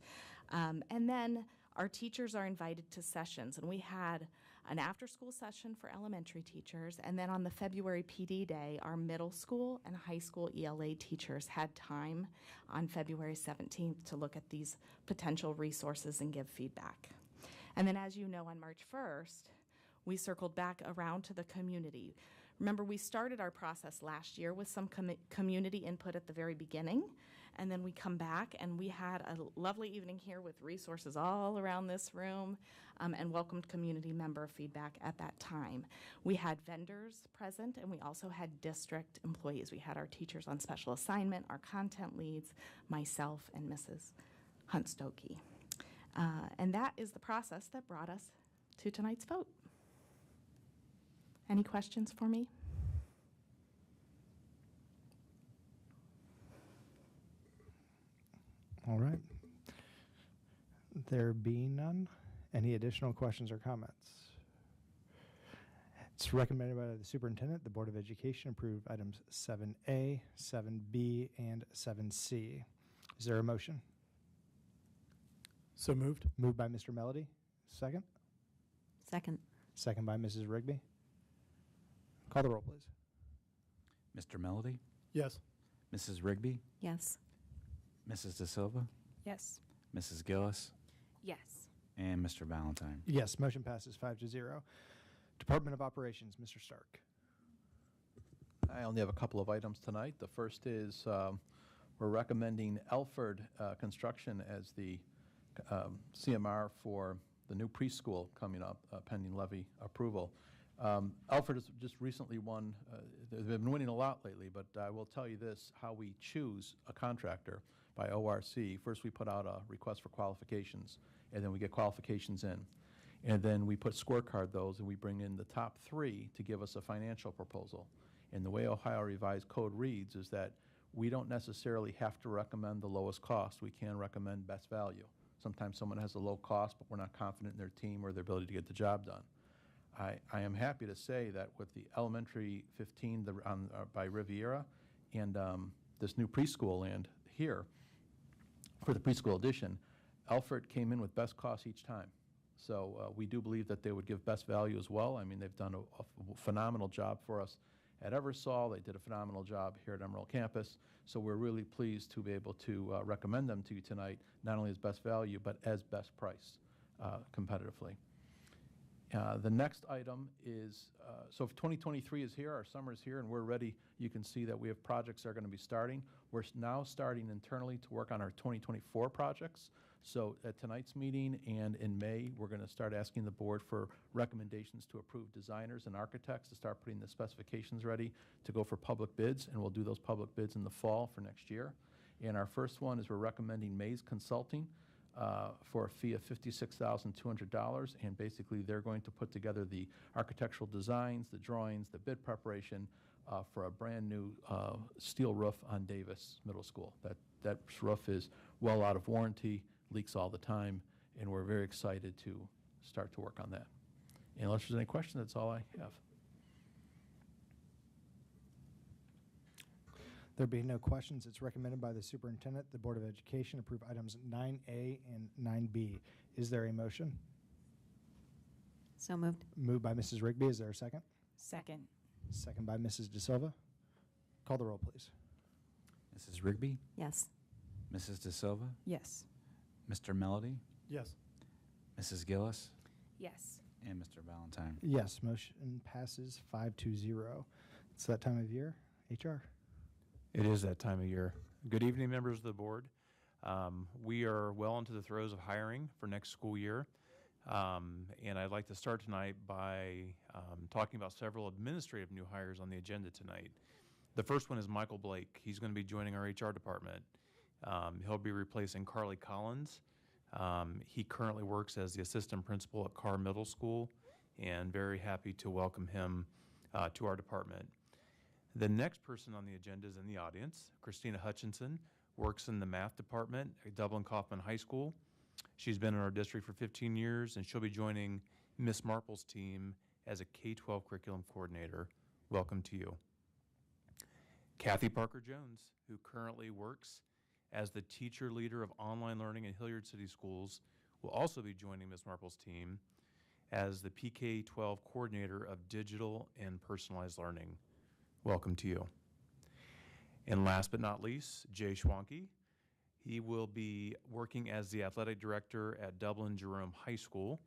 And then our teachers are invited to sessions, and we had an after-school session for elementary teachers, and then on the February PD day, our middle school and high school ELA teachers had time on February 17th to look at these potential resources and give feedback. And then, as you know, on March 1st, we circled back around to the community. Remember, we started our process last year with some community input at the very beginning, and then we come back and we had a lovely evening here with resources all around this room, and welcomed community member feedback at that time. We had vendors present, and we also had district employees. We had our teachers on special assignment, our content leads, myself, and Mrs. Hunt-Stokey. And that is the process that brought us to tonight's vote. Any questions for me? All right. There being none, any additional questions or comments? It's recommended by the superintendent, the Board of Education approve items 7A, 7B, and 7C. Is there a motion? So moved. Moved by Mr. Melody. Second? Second. Second by Mrs. Rigby. Call the roll, please. Mr. Melody, Yes. Mrs. Rigby, Yes. Mrs. De Silva, Yes. Mrs. Gillis, Yes. and Mr. Valentine. Yes, motion passes 5-0. Department of Operations, Mr. Stark. I only have a couple of items tonight. The first is we're recommending Elford Construction as the CMR for the new preschool coming up, pending levy approval. Elford has just recently won, they've been winning a lot lately, but I will tell you this, how we choose a contractor by ORC. First we put out a request for qualifications, and then we get qualifications in. And then we put scorecard those, and we bring in the top 3 to give us a financial proposal. And the way Ohio Revised Code reads is that we don't necessarily have to recommend the lowest cost. We can recommend best value. Sometimes someone has a low cost, but we're not confident in their team or their ability to get the job done. I am happy to say that with the elementary 15 by Riviera and this new preschool land here for the preschool edition, Elford came in with best cost each time. So we do believe that they would give best value as well. I mean, they've done a phenomenal job for us at Eversole. They did a phenomenal job here at Emerald Campus. So we're really pleased to be able to recommend them to you tonight, not only as best value, but as best price competitively. The next item is, so if 2023 is here, our summer is here, and we're ready, you can see that we have projects that are going to be starting. We're now starting internally to work on our 2024 projects. So at tonight's meeting and in May, we're going to start asking the board for recommendations to approve designers and architects to start putting the specifications ready to go for public bids, and we'll do those public bids in the fall for next year. And our first one is we're recommending Mays Consulting for a fee of $56,200, and basically they're going to put together the architectural designs, the drawings, the bid preparation for a brand new steel roof on Davis Middle School. That roof is well out of warranty, leaks all the time, and we're very excited to start to work on that. And unless there's any questions, that's all I have. There being no questions, it's recommended by the superintendent, the Board of Education approve items 9A and 9B. Is there a motion? So moved. Moved by Mrs. Rigby. Is there a second? Second. Second by Mrs. De Silva. Call the roll, please. Mrs. Rigby, Yes. Mrs. De Silva, Yes. Mr. Melody, Yes. Mrs. Gillis, Yes. and Mr. Valentine. Yes, motion passes 5-0. It's that time of year. HR. It is that time of year. Good evening, members of the board. We are well into the throes of hiring for next school year. And I'd like to start tonight by talking about several administrative new hires on the agenda tonight. The first one is Michael Blake. He's going to be joining our HR department. He'll be replacing Carly Collins. He currently works as the assistant principal at Carr Middle School, and very happy to welcome him to our department. The next person on the agenda is in the audience. Christina Hutchinson works in the math department at Dublin Kaufman High School. She's been in our district for 15 years, and she'll be joining Miss Marple's team as a K-12 curriculum coordinator. Welcome to you. Kathy Parker-Jones, who currently works as the teacher leader of online learning at Hilliard City Schools, will also be joining Miss Marple's team as the PK-12 coordinator of digital and personalized learning. Welcome to you. And last but not least, Jay Schwanke. He will be working as the athletic director at Dublin Jerome High School.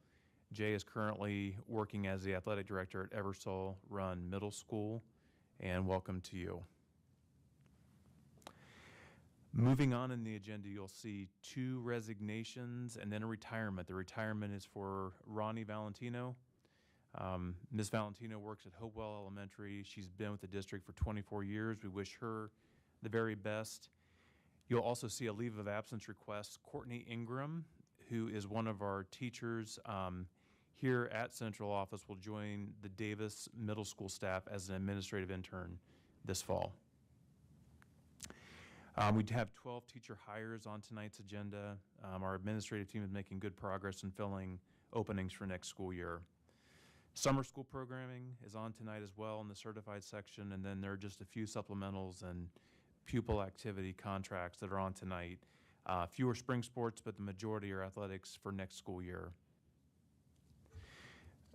Jay is currently working as the athletic director at Eversole Run Middle School, and welcome to you. Moving on in the agenda, you'll see 2 resignations and then a retirement. The retirement is for Ronnie Valentino. Ms. Valentino works at Hopewell Elementary. She's been with the district for 24 years. We wish her the very best. You'll also see a leave of absence request. Courtney Ingram, who is one of our teachers here at Central Office, will join the Davis Middle School staff as an administrative intern this fall. We have 12 teacher hires on tonight's agenda. Our administrative team is making good progress in filling openings for next school year. Summer school programming is on tonight as well in the certified section, and then there are just a few supplementals and pupil activity contracts that are on tonight. Fewer spring sports, but the majority are athletics for next school year.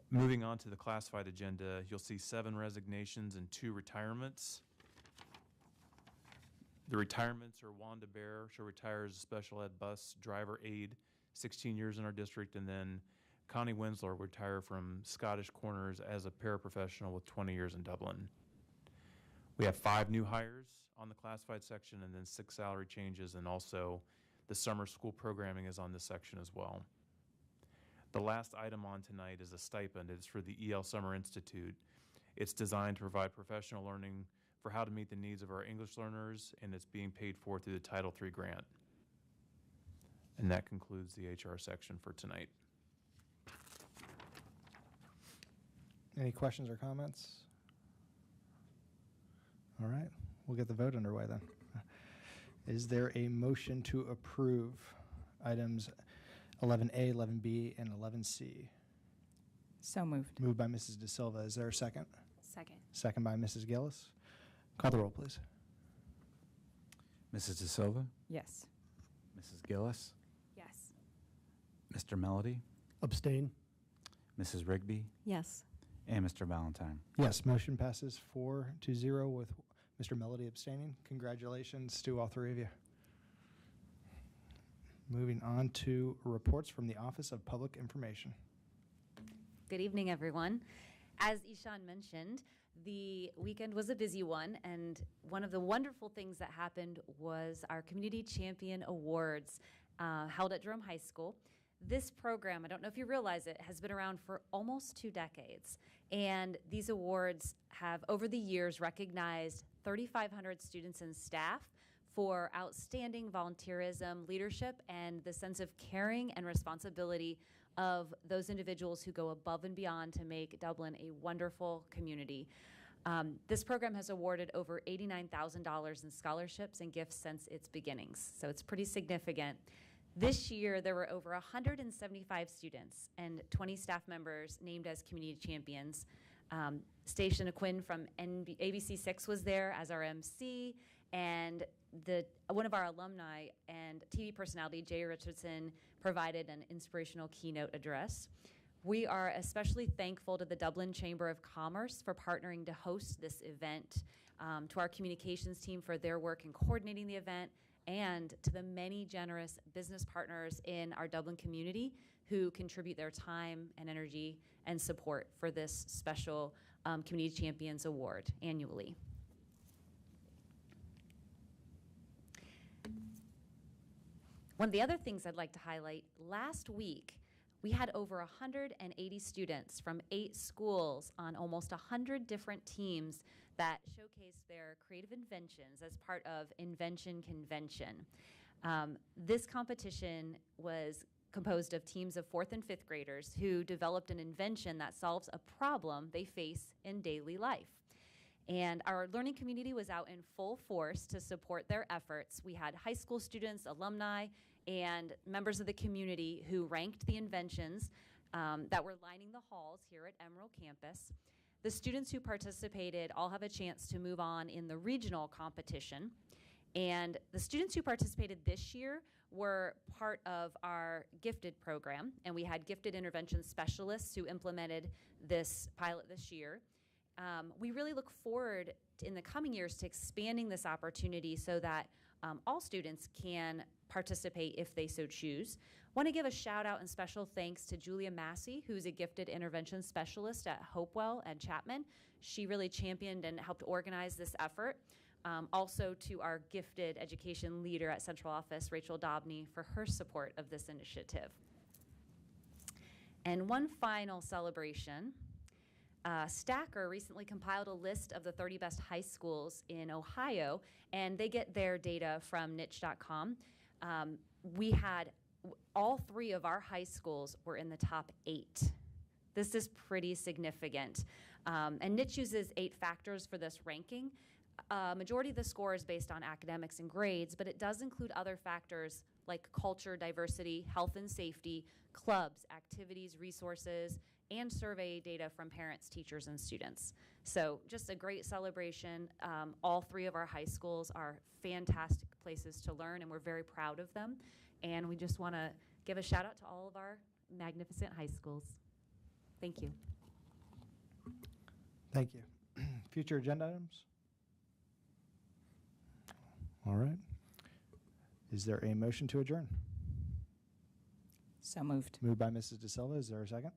Moving on to the classified agenda, you'll see 7 resignations and 2 retirements. The retirements are Wanda Bear. She'll retire as a special ed bus driver aide, 16 years in our district, and then Connie Winslow will retire from Scottish Corners as a paraprofessional with 20 years in Dublin. We have 5 new hires on the classified section and then 6 salary changes, and also the summer school programming is on this section as well. The last item on tonight is a stipend. It's for the EL Summer Institute. It's designed to provide professional learning for how to meet the needs of our English learners, and it's being paid for through the Title III grant. And that concludes the HR section for tonight. Any questions or comments? All right, we'll get the vote underway then. Is there a motion to approve items 11A, 11B, and 11C? So moved. Moved by Mrs. De Silva. Is there a second? Second. Second by Mrs. Gillis. Call the roll, please. Mrs. De Silva, Yes. Mrs. Gillis, Yes. Mr. Melody, Abstain? Mrs. Rigby, Yes. and Mr. Valentine. Yes, motion passes 4-0 with Mr. Melody abstaining. Congratulations to all 3 of you. Moving on to reports from the Office of Public Information. Good evening, everyone. As Ishan mentioned, the weekend was a busy one, and one of the wonderful things that happened was our Community Champion Awards held at Jerome High School. This program, I don't know if you realize it, has been around for almost 2 decades, and these awards have, over the years, recognized 3,500 students and staff for outstanding volunteerism, leadership, and the sense of caring and responsibility of those individuals who go above and beyond to make Dublin a wonderful community. This program has awarded over $89,000 in scholarships and gifts since its beginnings, so it's pretty significant. This year, there were over 175 students and 20 staff members named as community champions. Station Aquin from ABC6 was there as our MC, and one of our alumni and TV personality, Jay Richardson, provided an inspirational keynote address. We are especially thankful to the Dublin Chamber of Commerce for partnering to host this event, to our communications team for their work in coordinating the event, and to the many generous business partners in our Dublin community who contribute their time and energy and support for this special Community Champions Award annually. One of the other things I'd like to highlight, last week, we had over 180 students from 8 schools on almost 100 different teams that showcased their creative inventions as part of Invention Convention. This competition was composed of teams of 4th and 5th graders who developed an invention that solves a problem they face in daily life. And our learning community was out in full force to support their efforts. We had high school students, alumni, and members of the community who ranked the inventions that were lining the halls here at Emerald Campus. The students who participated all have a chance to move on in the regional competition. And the students who participated this year were part of our gifted program, and we had gifted intervention specialists who implemented this pilot this year. We really look forward in the coming years to expanding this opportunity so that all students can participate if they so choose. Want to give a shout out and special thanks to Julia Massey, who's a gifted intervention specialist at Hopewell and Chapman. She really championed and helped organize this effort. Also to our gifted education leader at Central Office, Rachel Dobney, for her support of this initiative. And one final celebration. Stacker recently compiled a list of the 30 best high schools in Ohio, and they get their data from niche.com. We had all 3 of our high schools were in the top 8. This is pretty significant. And Niche uses 8 factors for this ranking. Majority of the score is based on academics and grades, but it does include other factors like culture, diversity, health and safety, clubs, activities, resources, and survey data from parents, teachers, and students. So just a great celebration. All 3 of our high schools are fantastic places to learn, and we're very proud of them. And we just want to give a shout out to all of our magnificent high schools. Thank you. Thank you. Future agenda items? All right. Is there a motion to adjourn? So moved. Moved by Mrs. De Silva. Is there a second?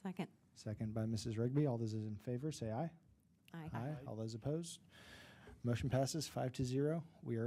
Second. Second by Mrs. Rigby. All those in favor say aye. Aye. Aye. All those opposed? Motion passes 5-0. We are